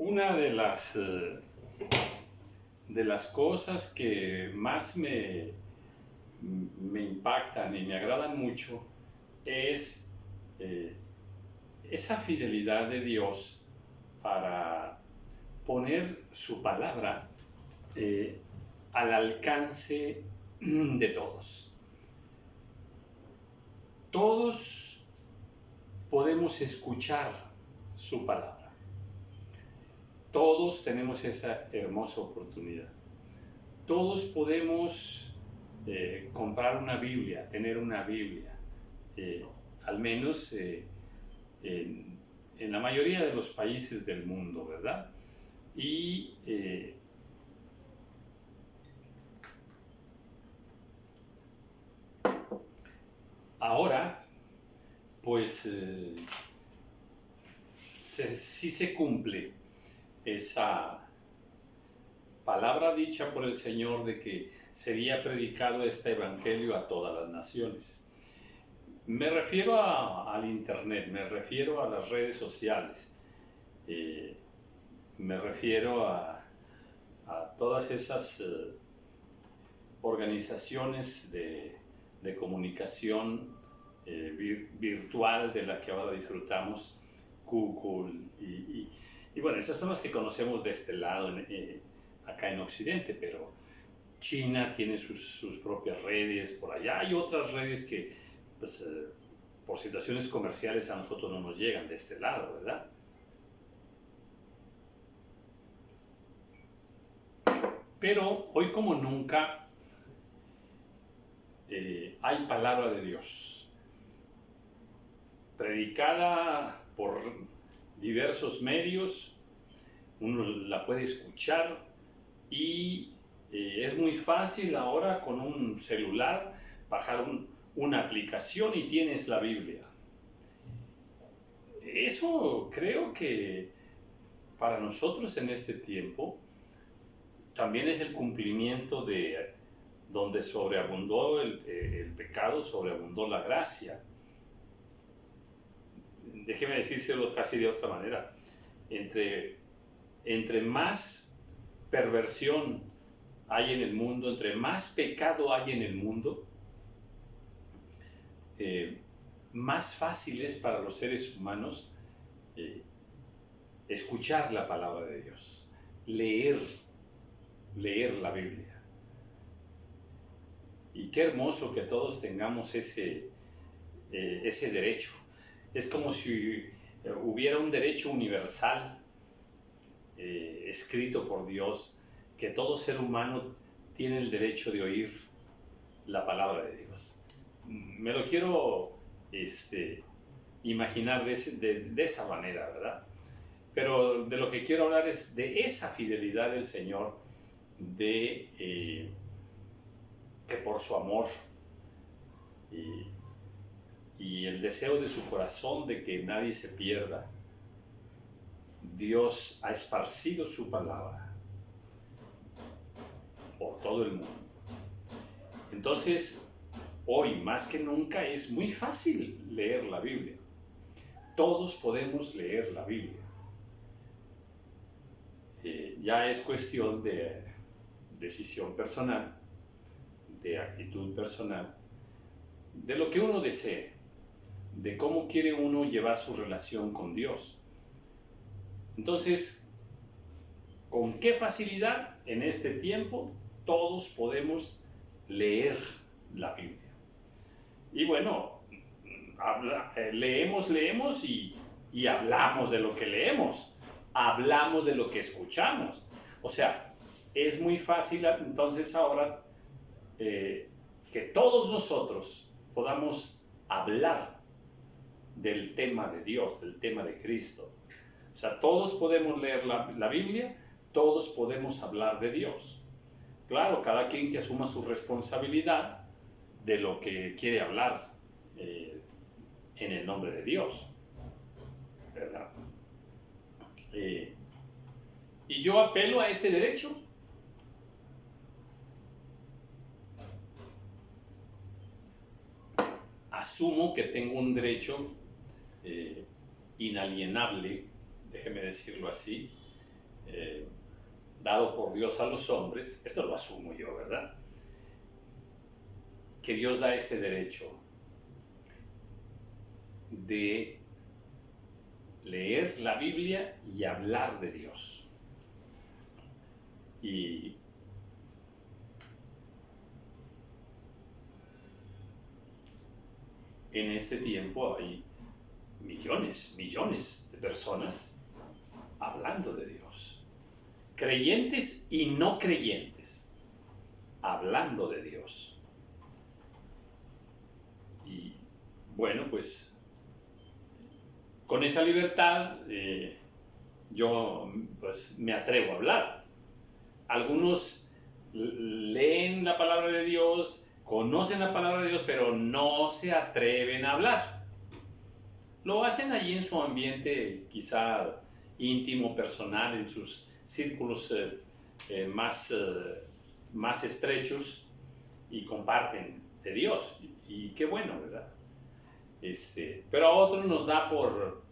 Una de las cosas que más me impactan y me agradan mucho es eh, esa fidelidad de Dios para poner su palabra eh, al alcance de todos. Todos podemos escuchar su palabra. Todos tenemos esa hermosa oportunidad. Todos podemos comprar una Biblia, tener una Biblia, eh, al menos en la mayoría de los países del mundo, ¿verdad? Y ahora, pues sí se cumple esa palabra dicha por el Señor de que sería predicado este evangelio a todas las naciones. Me refiero al internet, me refiero a las redes sociales, me refiero a todas esas organizaciones de comunicación virtual de la que ahora disfrutamos, Google y bueno, esas son las que conocemos de este lado, acá en Occidente, pero China tiene sus propias redes, por allá hay otras redes que, pues, por situaciones comerciales a nosotros no nos llegan de este lado, ¿verdad? Pero hoy como nunca hay palabra de Dios, predicada por diversos medios, uno la puede escuchar y es muy fácil ahora con un celular bajar una aplicación y tienes la Biblia. Eso creo que para nosotros en este tiempo también es el cumplimiento de donde sobreabundó el pecado, sobreabundó la gracia. Déjeme decírselo casi de otra manera. Entre más perversión hay en el mundo, entre más pecado hay en el mundo, más fácil es para los seres humanos escuchar la palabra de Dios, leer la Biblia. Y qué hermoso que todos tengamos ese derecho. Es como si hubiera un derecho universal escrito por Dios, que todo ser humano tiene el derecho de oír la palabra de Dios. Me lo quiero imaginar de esa manera, ¿verdad? Pero de lo que quiero hablar es de esa fidelidad del Señor, que por su amor y el deseo de su corazón de que nadie se pierda, Dios ha esparcido su palabra por todo el mundo. Entonces, hoy más que nunca es muy fácil leer la Biblia. Todos podemos leer la Biblia. Ya es cuestión de decisión personal, de actitud personal, de lo que uno desee, de cómo quiere uno llevar su relación con Dios. Entonces, ¿con qué facilidad en este tiempo todos podemos leer la Biblia? Y bueno, leemos y hablamos de lo que leemos, hablamos de lo que escuchamos. O sea, es muy fácil entonces ahora que todos nosotros podamos hablar del tema de Dios, del tema de Cristo. O sea, todos podemos leer la Biblia, todos podemos hablar de Dios. Claro, cada quien que asuma su responsabilidad de lo que quiere hablar en el nombre de Dios, ¿verdad? Y yo apelo a ese derecho. Asumo que tengo un derecho inalienable, déjeme decirlo así, eh, dado por Dios a los hombres, esto lo asumo yo, ¿verdad? Que Dios da ese derecho de leer la Biblia y hablar de Dios. Y en este tiempo hay millones de personas hablando de Dios. Creyentes y no creyentes, hablando de Dios. Y bueno, pues con esa libertad yo pues me atrevo a hablar. Algunos leen la palabra de Dios, conocen la palabra de Dios, pero no se atreven a hablar. Lo hacen allí en su ambiente quizá íntimo, personal, en sus círculos más estrechos, y comparten de Dios. Y qué bueno, ¿verdad? Pero a otros nos da por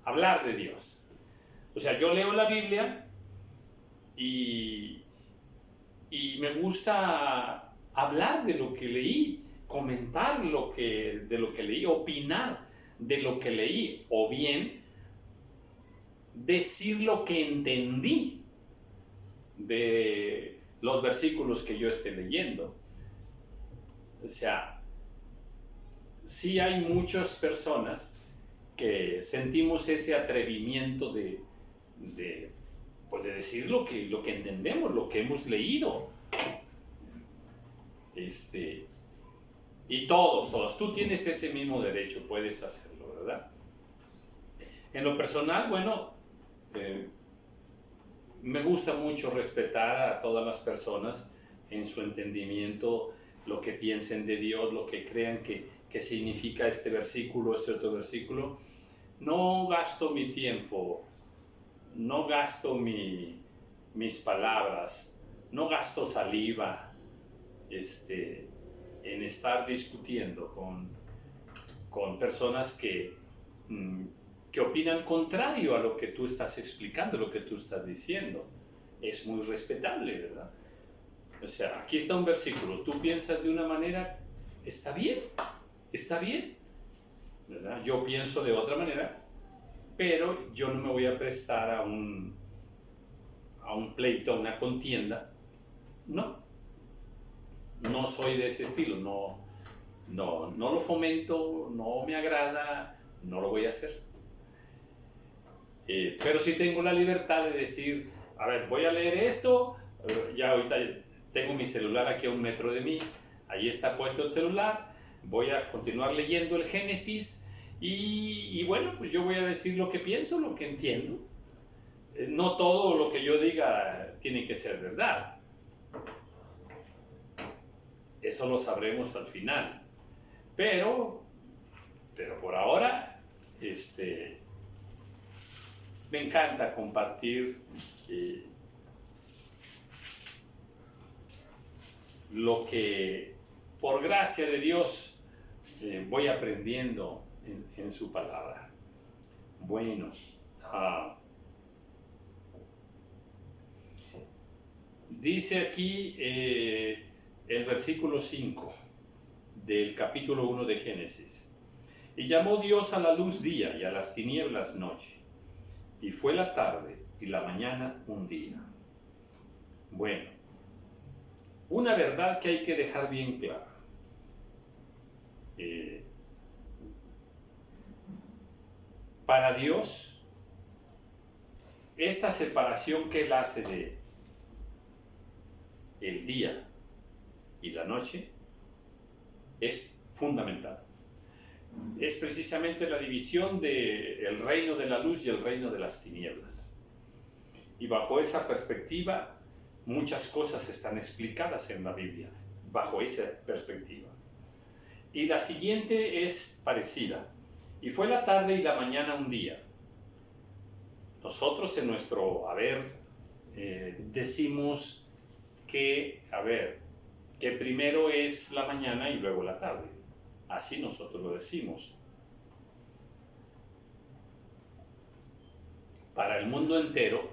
hablar de Dios. O sea, yo leo la Biblia y me gusta hablar de lo que leí, comentar de lo que leí, opinar de lo que leí, o bien decir lo que entendí de los versículos que yo esté leyendo. O sea, sí hay muchas personas que sentimos ese atrevimiento de decir lo que entendemos, lo que hemos leído. Y todos, tú tienes ese mismo derecho, puedes hacerlo, ¿verdad? En lo personal, bueno, me gusta mucho respetar a todas las personas en su entendimiento, lo que piensen de Dios, lo que crean que significa este versículo, este otro versículo. No gasto mi tiempo, no gasto mis palabras, no gasto saliva en estar discutiendo con personas que opinan contrario a lo que tú estás explicando, lo que tú estás diciendo. Es muy respetable, ¿verdad? O sea, aquí está un versículo, tú piensas de una manera, está bien, ¿verdad? Yo pienso de otra manera, pero yo no me voy a prestar a un pleito, a una contienda. No soy de ese estilo, no lo fomento, no me agrada, no lo voy a hacer. Pero sí tengo la libertad de decir, a ver, voy a leer esto, ya ahorita tengo mi celular aquí a 1 metro de mí, ahí está puesto el celular, voy a continuar leyendo el Génesis y bueno, pues yo voy a decir lo que pienso, lo que entiendo. No todo lo que yo diga tiene que ser verdad. Eso lo sabremos al final. Pero por ahora, me encanta compartir lo que por gracia de Dios voy aprendiendo en su palabra. Bueno, dice aquí el versículo 5 del capítulo 1 de Génesis. Y llamó Dios a la luz día y a las tinieblas noche. Y fue la tarde y la mañana un día. Bueno, una verdad que hay que dejar bien clara. Para Dios, esta separación que Él hace de el día y la noche es fundamental. Es precisamente la división del reino de la luz y el reino de las tinieblas. Y bajo esa perspectiva, muchas cosas están explicadas en la Biblia, bajo esa perspectiva. Y la siguiente es parecida. Y fue la tarde y la mañana un día. Nosotros en nuestro haber decimos que primero es la mañana y luego la tarde. Así nosotros lo decimos. para el mundo entero,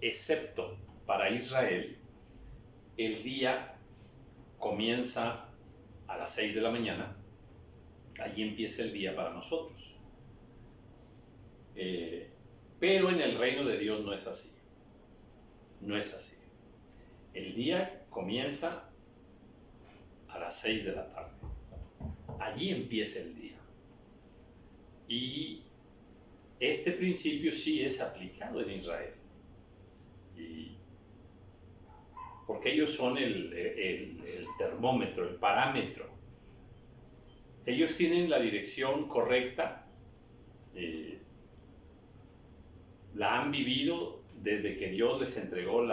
excepto para Israel, el día comienza a las 6 de la mañana. Allí empieza el día para nosotros. Pero en el reino de Dios no es así. No es así. El día comienza a las 6 de la tarde. Allí empieza el día. Y este principio sí es aplicado en Israel. Porque ellos son el termómetro, el parámetro. Ellos tienen la dirección correcta, la han vivido desde que Dios les entregó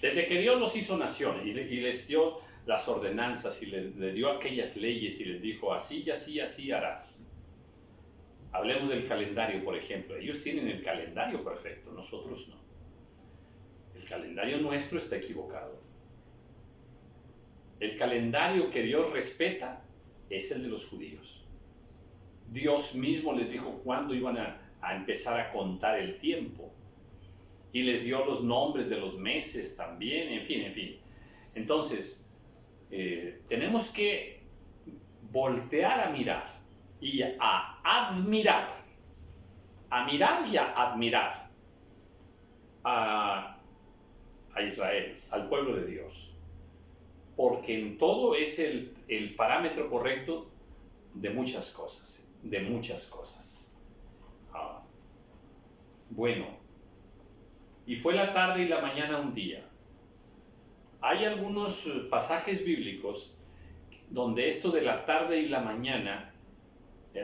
desde que Dios los hizo nación y les dio las ordenanzas y les dio aquellas leyes y les dijo así y así, así harás. Hablemos del calendario, por ejemplo. Ellos tienen el calendario perfecto, nosotros no. El calendario nuestro está equivocado. El calendario que Dios respeta es el de los judíos. Dios mismo les dijo cuándo iban a empezar a contar el tiempo. Y les dio los nombres de los meses también, en fin. Entonces, tenemos que voltear a mirar y a admirar. A mirar y a admirar a Israel, al pueblo de Dios. Porque en todo es el parámetro correcto de muchas cosas, Bueno, y fue la tarde y la mañana un día. Hay algunos pasajes bíblicos donde esto de la tarde y la mañana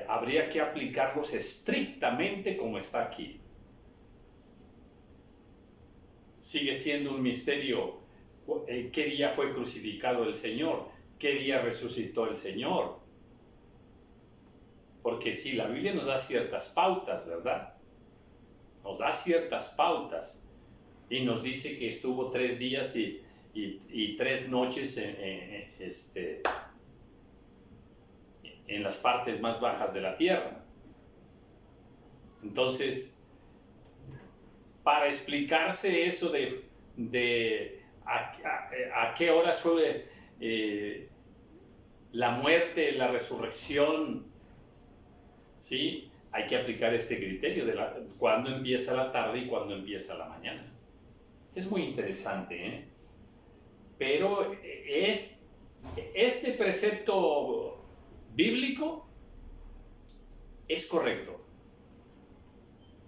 habría que aplicarlos estrictamente como está aquí. Sigue siendo un misterio. ¿Qué día fue crucificado el Señor? ¿Qué día resucitó el Señor? Porque sí, la Biblia nos da ciertas pautas, ¿verdad? Nos da ciertas pautas y nos dice que estuvo 3 días y 3 noches en las partes más bajas de la tierra. Entonces, para explicarse eso de a qué horas fue la muerte, la resurrección, ¿sí? Hay que aplicar este criterio de cuándo empieza la tarde y cuándo empieza la mañana. Es muy interesante, ¿eh? Pero este precepto bíblico es correcto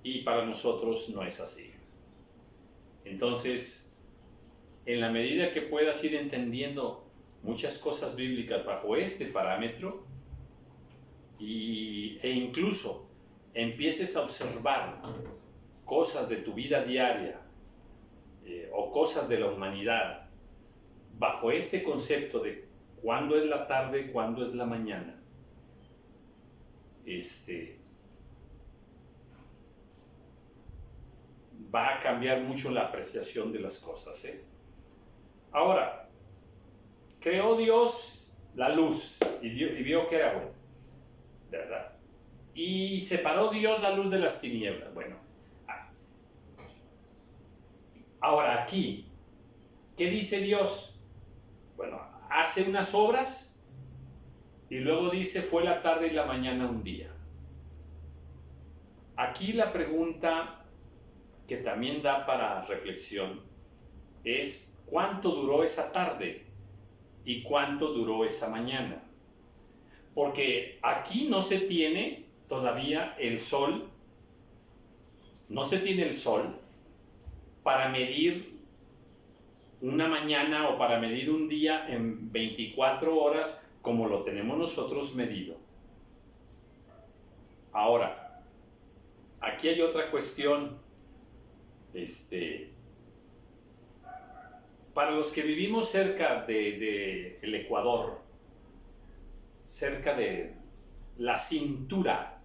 y para nosotros no es así. Entonces, en la medida que puedas ir entendiendo muchas cosas bíblicas bajo este parámetro e incluso empieces a observar cosas de tu vida diaria o cosas de la humanidad bajo este concepto de cuándo es la tarde, cuándo es la mañana, va a cambiar mucho la apreciación de las cosas, ¿eh? Ahora, creó Dios la luz y vio que era bueno, ¿verdad? Y separó Dios la luz de las tinieblas. Bueno, ahora aquí, ¿qué dice Dios? Bueno, hace unas obras y luego dice fue la tarde y la mañana un día. Aquí la pregunta que también da para reflexión es ¿cuánto duró esa tarde y cuánto duró esa mañana? Porque aquí no se tiene todavía el sol, no se tiene el sol para medir una mañana o para medir un día en 24 horas como lo tenemos nosotros medido. Ahora, aquí hay otra cuestión. Para los que vivimos cerca del Ecuador, cerca de la cintura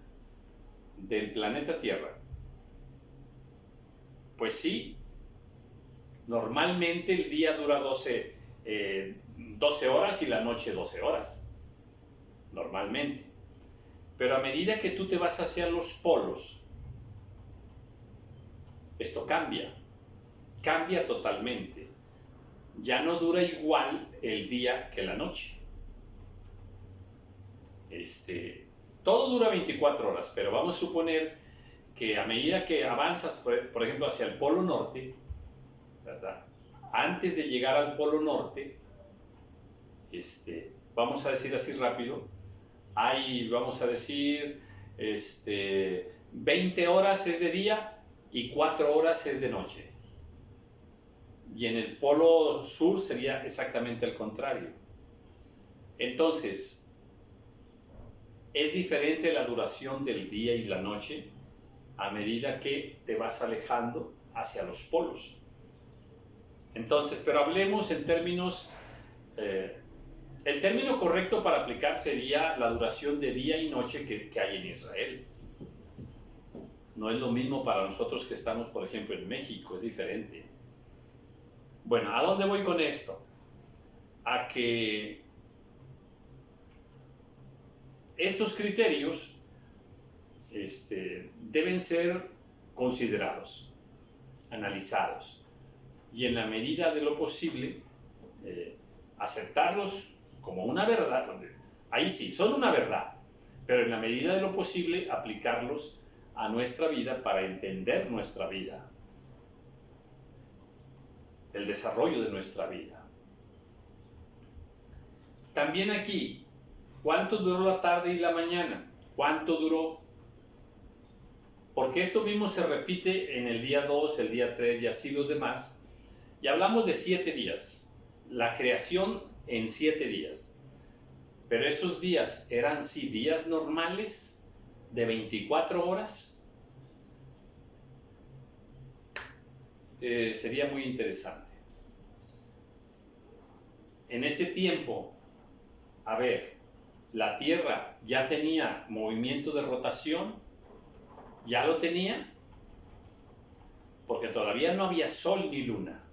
del planeta Tierra, pues sí, normalmente el día dura 12 horas y la noche 12 horas, normalmente. Pero a medida que tú te vas hacia los polos, esto cambia totalmente. Ya no dura igual el día que la noche. Todo dura 24 horas, pero vamos a suponer que a medida que avanzas, por ejemplo, hacia el Polo Norte, ¿verdad? Antes de llegar al Polo Norte, vamos a decir así rápido, vamos a decir, 20 horas es de día y 4 horas es de noche. Y en el Polo Sur sería exactamente el contrario. Entonces, es diferente la duración del día y la noche a medida que te vas alejando hacia los polos. Entonces, pero hablemos en términos, el término correcto para aplicar sería la duración de día y noche que hay en Israel. No es lo mismo para nosotros que estamos, por ejemplo, en México, es diferente. Bueno, ¿a dónde voy con esto? A que estos criterios deben ser considerados, analizados, y en la medida de lo posible aceptarlos como una verdad. Ahí sí, son una verdad, pero en la medida de lo posible aplicarlos a nuestra vida para entender nuestra vida, el desarrollo de nuestra vida. También aquí, ¿cuánto duró la tarde y la mañana? ¿Cuánto duró? Porque esto mismo se repite en el día 2, el día 3 y así los demás. Y hablamos de 7 días. La creación en 7 días. Pero esos días eran sí días normales de 24 horas. Sería muy interesante. En ese tiempo, a ver, la Tierra ya tenía movimiento de rotación, ya lo tenía, porque todavía no había sol ni luna.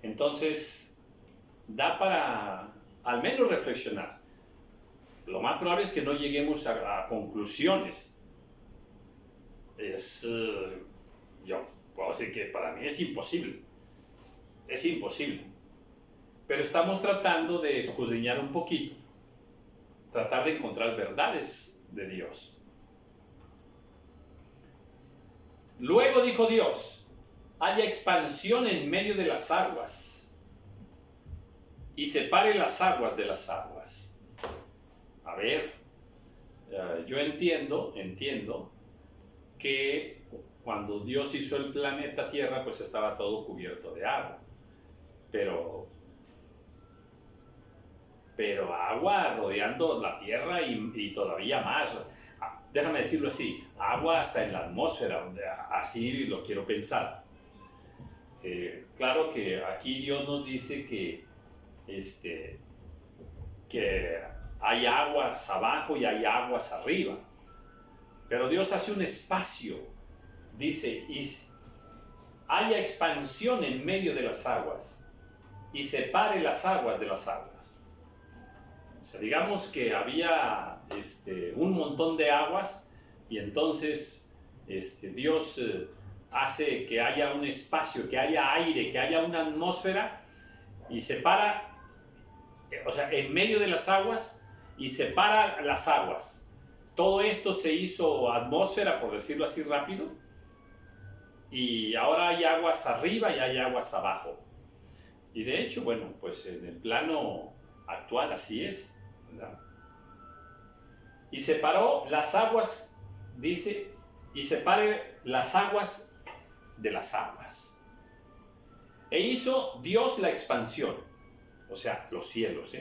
Entonces, da para al menos reflexionar. Lo más probable es que no lleguemos a conclusiones. Yo puedo decir que para mí es imposible. Es imposible. Pero estamos tratando de escudriñar un poquito, tratar de encontrar verdades de Dios. Luego dijo Dios: haya expansión en medio de las aguas y separe las aguas de las aguas. A ver, yo entiendo que cuando Dios hizo el planeta Tierra, pues estaba todo cubierto de agua, pero agua rodeando la Tierra y todavía más. Déjame decirlo así, agua hasta en la atmósfera, así lo quiero pensar. Claro que aquí Dios nos dice que hay aguas abajo y hay aguas arriba, pero Dios hace un espacio, dice, y haya expansión en medio de las aguas y separe las aguas de las aguas. O sea, digamos que había un montón de aguas y entonces Dios hace que haya un espacio, que haya aire, que haya una atmósfera y separa, o sea, en medio de las aguas y separa las aguas. Todo esto se hizo atmósfera, por decirlo así rápido, y ahora hay aguas arriba y hay aguas abajo. Y de hecho, bueno, pues en el plano actual así es, ¿verdad? Y separó las aguas, dice, y separe las aguas de las aguas. E hizo Dios la expansión, o sea, los cielos,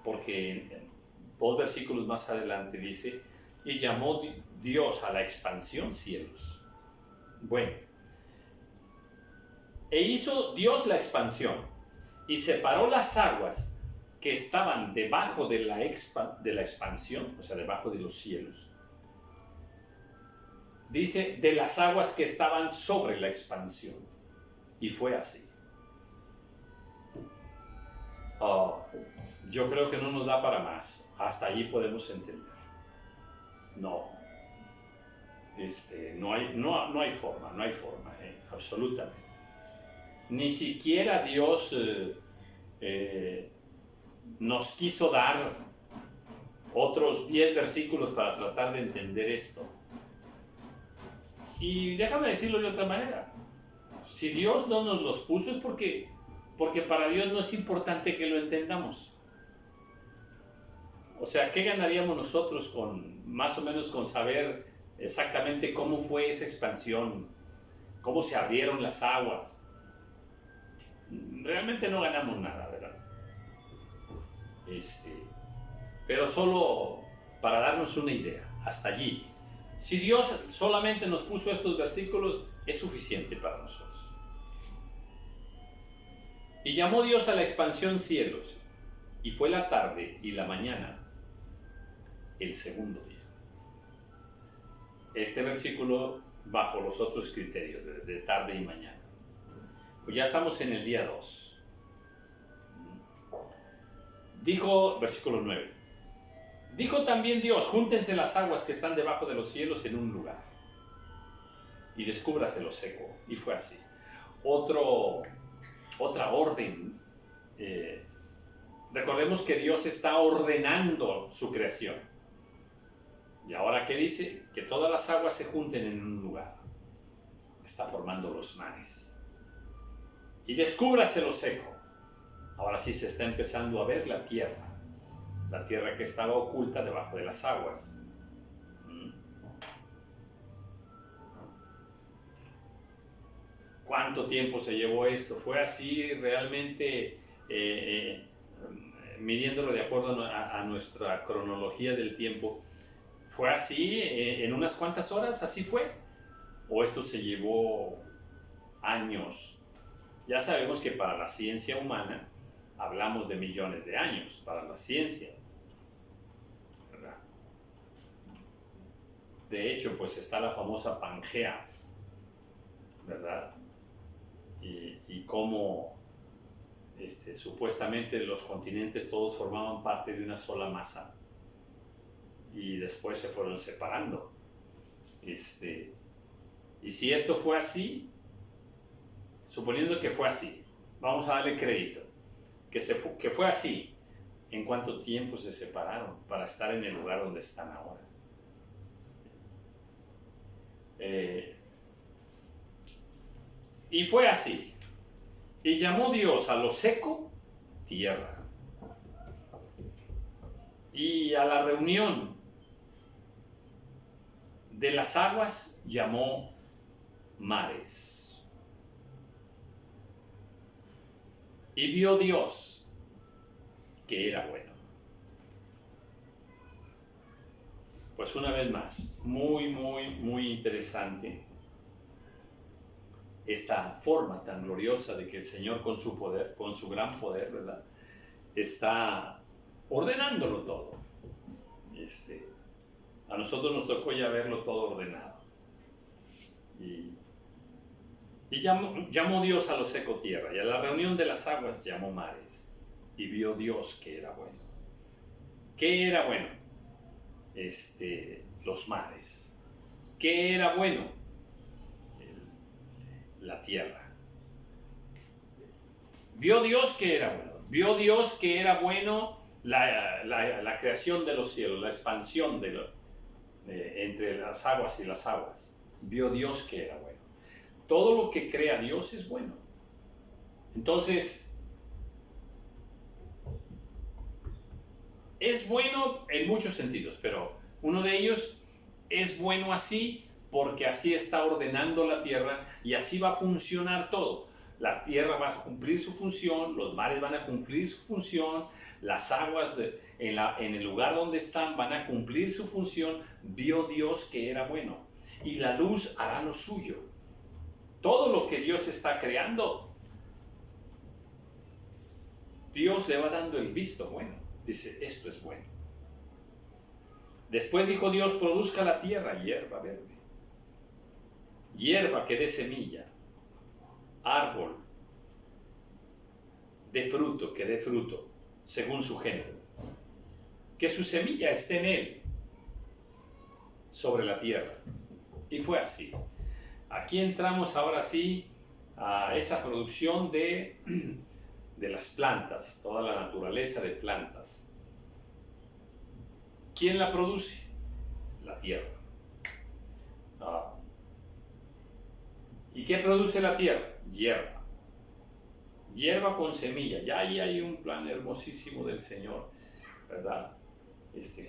porque en 2 versículos más adelante dice, y llamó Dios a la expansión cielos. Bueno, e hizo Dios la expansión y separó las aguas que estaban debajo de la expansión, o sea, debajo de los cielos. Dice, de las aguas que estaban sobre la expansión. Y fue así. Yo creo que no nos da para más. Hasta allí podemos entender. No. No hay forma, absolutamente. Ni siquiera Dios nos quiso dar otros 10 versículos para tratar de entender esto. Y déjame decirlo de otra manera. Si Dios no nos los puso es porque para Dios no es importante que lo entendamos. O sea, ¿qué ganaríamos nosotros más o menos con saber exactamente cómo fue esa expansión? ¿Cómo se abrieron las aguas? Realmente no ganamos nada, ¿verdad? Pero solo para darnos una idea, hasta allí. Si Dios solamente nos puso estos versículos, es suficiente para nosotros. Y llamó Dios a la expansión cielos, y fue la tarde y la mañana, el segundo día. Este versículo bajo los otros criterios de tarde y mañana. Pues ya estamos en el día 2. Dijo, versículo 9. Dijo también Dios, júntense las aguas que están debajo de los cielos en un lugar, y descúbrase lo seco. Y fue así. Otra orden. Recordemos que Dios está ordenando su creación. Y ahora, ¿qué dice? Que todas las aguas se junten en un lugar. Está formando los mares. Y descúbrase lo seco. Ahora sí se está empezando a ver la tierra que estaba oculta debajo de las aguas. ¿Cuánto tiempo se llevó esto? ¿Fue así realmente, midiéndolo de acuerdo a nuestra cronología del tiempo? ¿Fue así en unas cuantas horas? ¿Así fue? ¿O esto se llevó años? Ya sabemos que para la ciencia humana hablamos de millones de años, para la ciencia, ¿verdad? De hecho, pues está la famosa Pangea, ¿verdad? Y cómo supuestamente los continentes todos formaban parte de una sola masa y después se fueron separando. Y si esto fue así, suponiendo que fue así, vamos a darle crédito, que fue así, ¿en cuánto tiempo se separaron para estar en el lugar donde están ahora? Y fue así. Y llamó Dios a lo seco tierra, y a la reunión de las aguas llamó mares. Y vio Dios que era bueno. Pues una vez más, muy, muy, muy interesante esta forma tan gloriosa de que el Señor con su poder, con su gran poder, ¿verdad?, está ordenándolo todo. A nosotros nos tocó ya verlo todo ordenado. Y llamó Dios a lo seco tierra, y a la reunión de las aguas llamó mares. Y vio Dios que era bueno. ¿Qué era bueno? Los mares. ¿Qué era bueno? La tierra. Vio Dios que era bueno. Vio Dios que era bueno la creación de los cielos, la expansión entre las aguas y las aguas. Vio Dios que era bueno. Todo lo que crea Dios es bueno. Entonces, es bueno en muchos sentidos, pero uno de ellos es bueno así porque así está ordenando la tierra y así va a funcionar todo. La tierra va a cumplir su función, los mares van a cumplir su función, las aguas en el lugar donde están van a cumplir su función. Vio Dios que era bueno, y la luz hará lo suyo. Todo lo que Dios está creando, Dios le va dando el visto bueno. Dice, esto es bueno. Después dijo Dios, produzca la tierra hierba verde, hierba que dé semilla, árbol de fruto que dé fruto según su género, que su semilla esté en él sobre la tierra. Y fue así. Aquí entramos ahora sí a esa producción de las plantas, toda la naturaleza de plantas. ¿Quién la produce? La tierra. ¿Y qué produce la tierra? Hierba. Hierba con semilla. Ya ahí hay un plan hermosísimo del Señor, ¿verdad?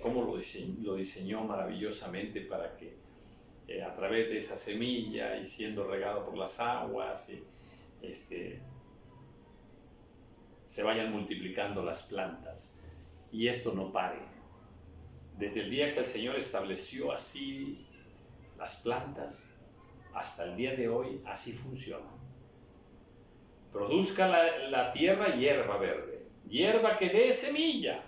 Cómo lo diseñó maravillosamente para que a través de esa semilla y siendo regado por las aguas se vayan multiplicando las plantas y esto no pare. Desde el día que el Señor estableció así las plantas hasta el día de hoy, así funciona. Produzca la tierra hierba verde, hierba que dé semilla,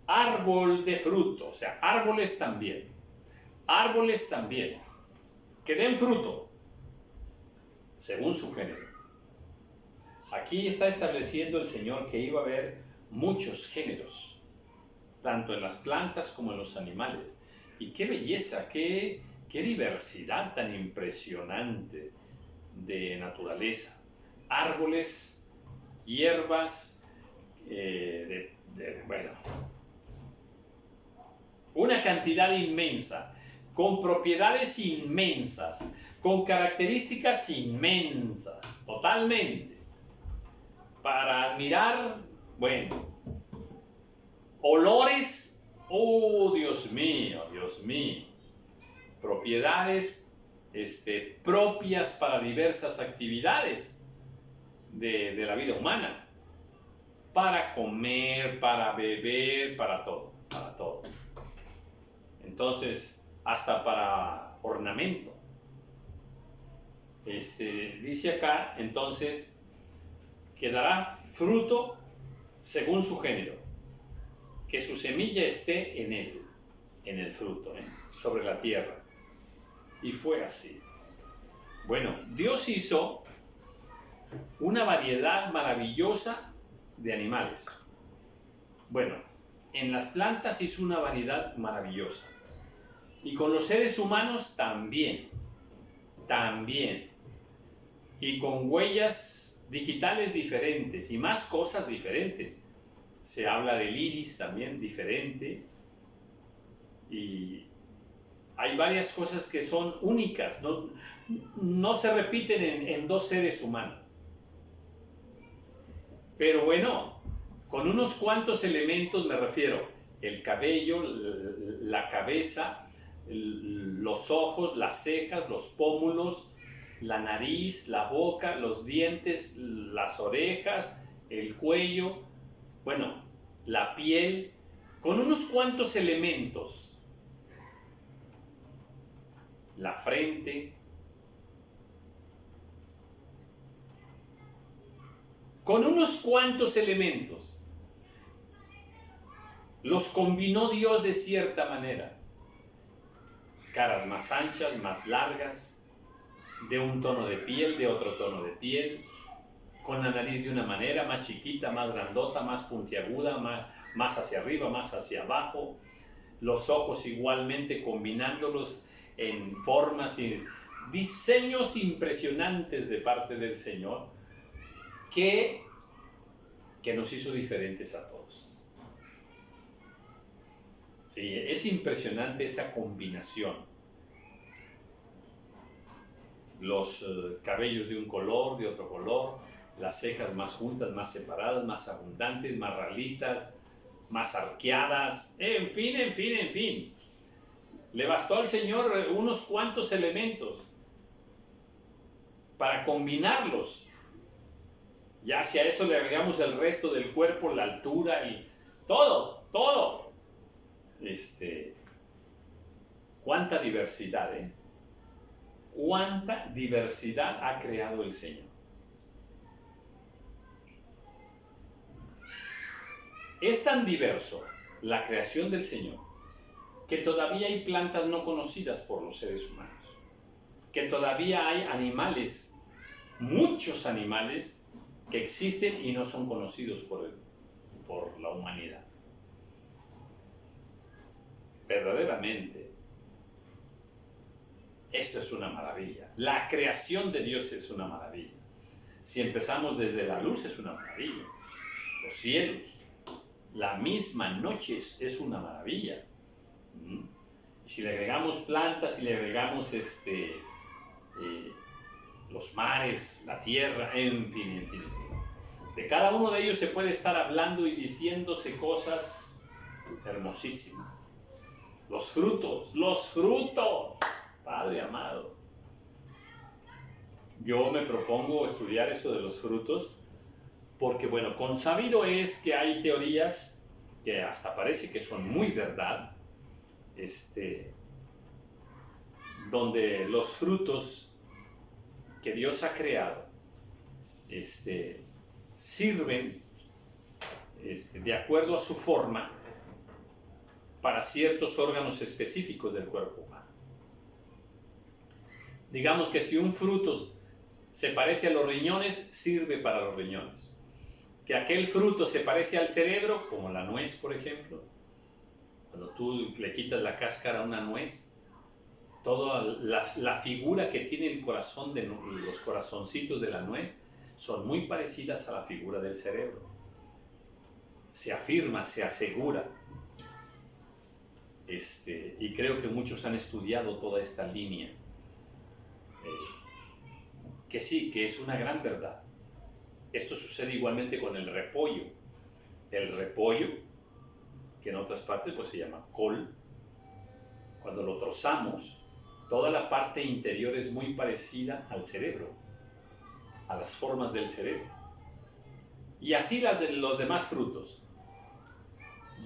árbol de fruto, o sea, árboles también, que den fruto, según su género. Aquí está estableciendo el Señor que iba a haber muchos géneros, tanto en las plantas como en los animales. Y qué belleza, qué diversidad tan impresionante de naturaleza. Árboles, hierbas, bueno, una cantidad inmensa, con propiedades inmensas, con características inmensas, totalmente. Para admirar, bueno, olores, oh Dios mío, propiedades propias para diversas actividades de la vida humana, para comer, para beber, para todo. Entonces, hasta para ornamento. Dice acá, entonces, que dará fruto según su género, que su semilla esté en él, en el fruto, sobre la tierra. Y fue así. Bueno, Dios hizo una variedad maravillosa de animales. Bueno, en las plantas hizo una variedad maravillosa. Y con los seres humanos también. Y con huellas digitales diferentes y más cosas diferentes. Se habla del iris también diferente. Y hay varias cosas que son únicas, no se repiten en dos seres humanos. Pero bueno, con unos cuantos elementos me refiero: el cabello, la cabeza, los ojos, las cejas, los pómulos, la nariz, la boca, los dientes, las orejas, el cuello, bueno, la piel, con unos cuantos elementos. La frente, con unos cuantos elementos, los combinó Dios de cierta manera. Caras más anchas, más largas, de un tono de piel, de otro tono de piel, con la nariz de una manera, más chiquita, más grandota, más puntiaguda, más hacia arriba, más hacia abajo, los ojos igualmente combinándolos en formas y diseños impresionantes de parte del Señor que nos hizo diferentes a todos. Sí, es impresionante esa combinación. Los cabellos de un color, de otro color, las cejas más juntas, más separadas, más abundantes, más ralitas, más arqueadas, en fin. Le bastó al Señor unos cuantos elementos para combinarlos. Ya si a eso le agregamos el resto del cuerpo, la altura y todo. Cuánta diversidad, cuánta diversidad ha creado el Señor. Es tan diverso la creación del Señor que todavía hay plantas no conocidas por los seres humanos, que todavía hay animales, muchos animales que existen y no son conocidos por la humanidad. Verdaderamente, Esto es una maravilla. La creación de Dios es una maravilla. Si empezamos desde la luz es una maravilla. Los cielos, la misma noche es una maravilla. Y si le agregamos plantas, si le agregamos los mares, la tierra, en fin. De cada uno de ellos se puede estar hablando y diciéndose cosas hermosísimas. Los frutos, Padre amado. Yo me propongo estudiar eso de los frutos porque, bueno, consabido es que hay teorías que hasta parece que son muy verdad, donde los frutos que Dios ha creado sirven de acuerdo a su forma para ciertos órganos específicos del cuerpo humano. Digamos que si un fruto se parece a los riñones, sirve para los riñones. Que aquel fruto se parece al cerebro, como la nuez, por ejemplo. Cuando tú le quitas la cáscara a una nuez, toda la figura que tiene el corazón de los corazoncitos de la nuez son muy parecidas a la figura del cerebro. Se afirma, se asegura. Y creo que muchos han estudiado toda esta línea. Que sí, que es una gran verdad. Esto sucede igualmente con el repollo. El repollo, que en otras partes pues se llama col, cuando lo trozamos, toda la parte interior es muy parecida al cerebro, a las formas del cerebro. Y así las de los demás frutos.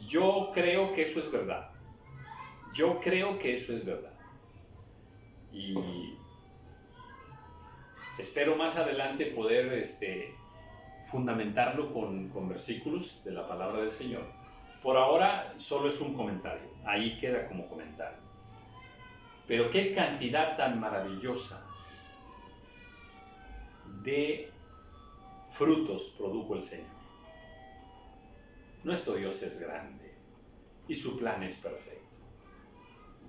Yo creo que eso es verdad. Y espero más adelante poder fundamentarlo con versículos de la palabra del Señor. Por ahora solo es un comentario, ahí queda como comentario. Pero qué cantidad tan maravillosa de frutos produjo el Señor. Nuestro Dios es grande y su plan es perfecto.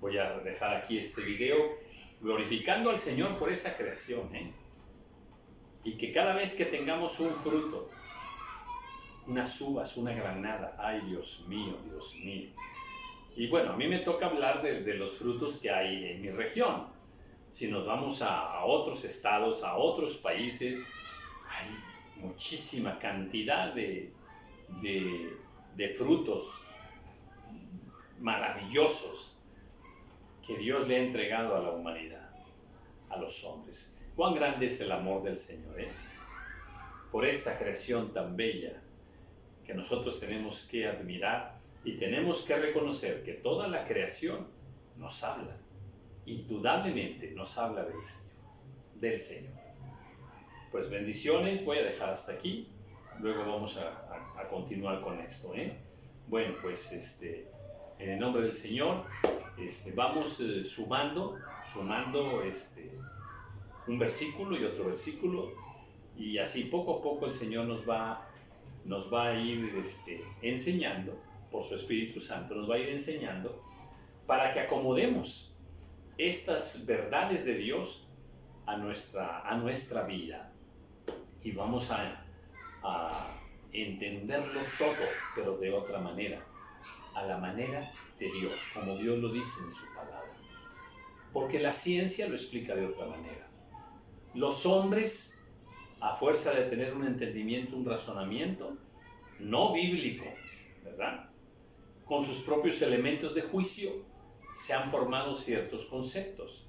Voy a dejar aquí este video glorificando al Señor por esa creación, y que cada vez que tengamos un fruto, unas uvas, una granada, ay Dios mío. Y bueno, a mí me toca hablar de los frutos que hay en mi región. Si nos vamos a otros estados, a otros países, hay muchísima cantidad de frutos maravillosos que Dios le ha entregado a la humanidad, a los hombres. Cuán grande es el amor del Señor, por esta creación tan bella que nosotros tenemos que admirar y tenemos que reconocer que toda la creación nos habla, indudablemente nos habla del Señor. Pues bendiciones, voy a dejar hasta aquí, luego vamos a continuar con esto. Bueno, pues en el nombre del Señor vamos sumando un versículo y otro versículo, y así poco a poco el Señor nos va a ir enseñando, por su Espíritu Santo nos va a ir enseñando, para que acomodemos estas verdades de Dios a nuestra vida, y vamos a entenderlo todo, pero de otra manera, a la manera de Dios, como Dios lo dice en su palabra. Porque la ciencia lo explica de otra manera. Los hombres, a fuerza de tener un entendimiento, un razonamiento no bíblico, ¿verdad?, con sus propios elementos de juicio, se han formado ciertos conceptos,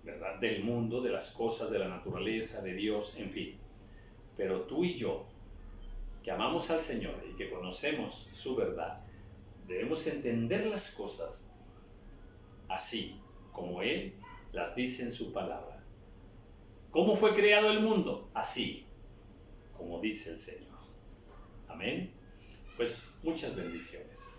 ¿verdad?, del mundo, de las cosas, de la naturaleza, de Dios, en fin. Pero tú y yo, que amamos al Señor y que conocemos su verdad, debemos entender las cosas así como Él las dice en su palabra. ¿Cómo fue creado el mundo? Así como dice el Señor. Amén. Pues muchas bendiciones.